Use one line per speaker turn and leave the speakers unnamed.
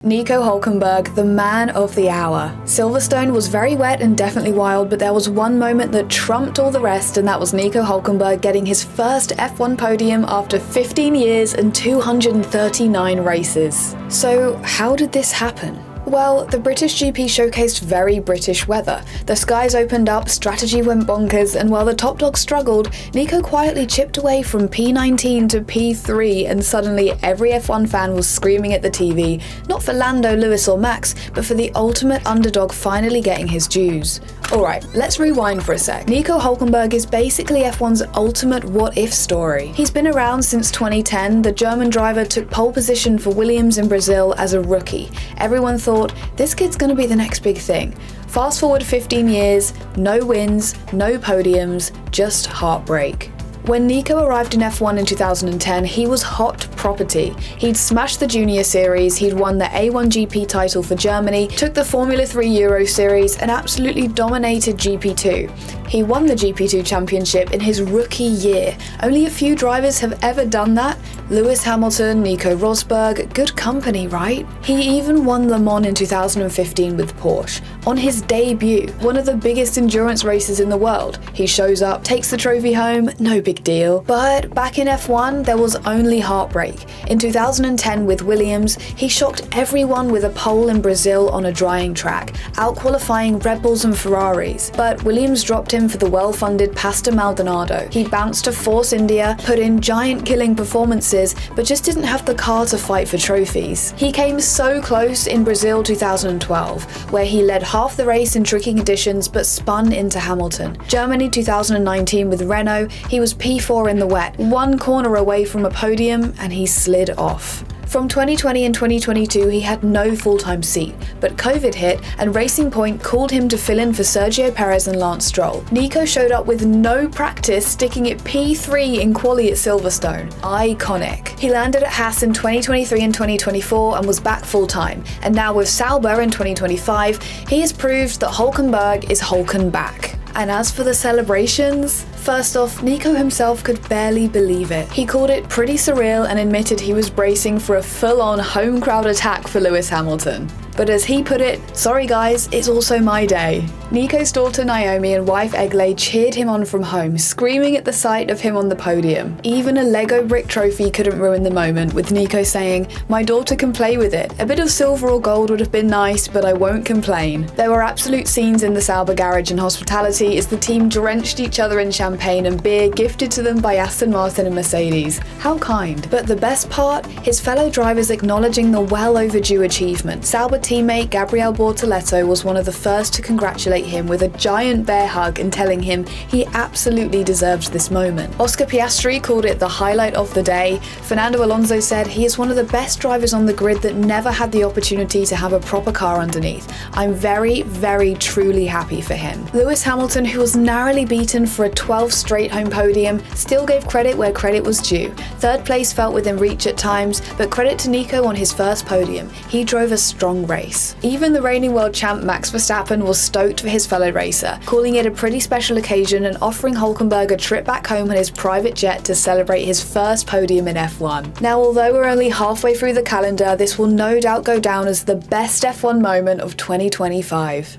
Nico Hulkenberg, the man of the hour. Silverstone was very wet and definitely wild, but there was one moment that trumped all the rest, and that was Nico Hulkenberg getting his first F1 podium after 15 years and 239 races. So how did this happen? Well, the British GP showcased very British weather. The skies opened up, strategy went bonkers, and while the top dog struggled, Nico quietly chipped away from P19 to P3, and suddenly every F1 fan was screaming at the TV, not for Lando, Lewis or Max, but for the ultimate underdog finally getting his dues. Alright, let's rewind for a sec. Nico Hulkenberg is basically F1's ultimate what-if story. He's been around since 2010, the German driver took pole position for Williams in Brazil as a rookie. Everyone thought, this kid's gonna be the next big thing. Fast forward 15 years, no wins, no podiums, just heartbreak. When Nico arrived in F1 in 2010, he was hot property. He'd smashed the Junior Series, he'd won the A1 GP title for Germany, took the Formula 3 Euro Series, and absolutely dominated GP2. He won the GP2 championship in his rookie year. Only a few drivers have ever done that. Lewis Hamilton, Nico Rosberg, good company, right? He even won Le Mans in 2015 with Porsche. On his debut, one of the biggest endurance races in the world. He shows up, takes the trophy home, no big deal. But back in F1, there was only heartbreak. In 2010 with Williams, he shocked everyone with a pole in Brazil on a drying track, out-qualifying Red Bulls and Ferraris. But Williams dropped him for the well-funded Pastor Maldonado. He bounced to Force India, put in giant killing performances, but just didn't have the car to fight for trophies. He came so close in Brazil 2012, where he led half the race in tricky conditions but spun into Hamilton. Germany 2019 with Renault, he was P4 in the wet, one corner away from a podium, and he slid off. From 2020 and 2022, he had no full-time seat, but COVID hit and Racing Point called him to fill in for Sergio Perez and Lance Stroll. Nico showed up with no practice, sticking at P3 in quali at Silverstone. Iconic. He landed at Haas in 2023 and 2024 and was back full-time, and now with Sauber in 2025, he has proved that Hulkenberg is Hulken back. And as for the celebrations, first off, Nico himself could barely believe it. He called it pretty surreal and admitted he was bracing for a full-on home crowd attack for Lewis Hamilton. But as he put it, sorry guys, it's also my day. Nico's daughter Naomi and wife Eglay cheered him on from home, screaming at the sight of him on the podium. Even a Lego brick trophy couldn't ruin the moment, with Nico saying, "My daughter can play with it. A bit of silver or gold would have been nice, but I won't complain." There were absolute scenes in the Sauber garage and hospitality as the team drenched each other in champagne and beer gifted to them by Aston Martin and Mercedes. How kind. But the best part? His fellow drivers acknowledging the well overdue achievement. Sauber teammate Gabriel Bortoleto was one of the first to congratulate him with a giant bear hug and telling him he absolutely deserved this moment. Oscar Piastri called it the highlight of the day. Fernando Alonso said he is one of the best drivers on the grid that never had the opportunity to have a proper car underneath. I'm very, very truly happy for him. Lewis Hamilton, who was narrowly beaten for a 12th straight home podium, still gave credit where credit was due. Third place felt within reach at times, but credit to Nico on his first podium. He drove a strong race. Even the reigning world champ Max Verstappen was stoked for his fellow racer, calling it a pretty special occasion and offering Hulkenberg a trip back home on his private jet to celebrate his first podium in F1. Now, although we're only halfway through the calendar, this will no doubt go down as the best F1 moment of 2025.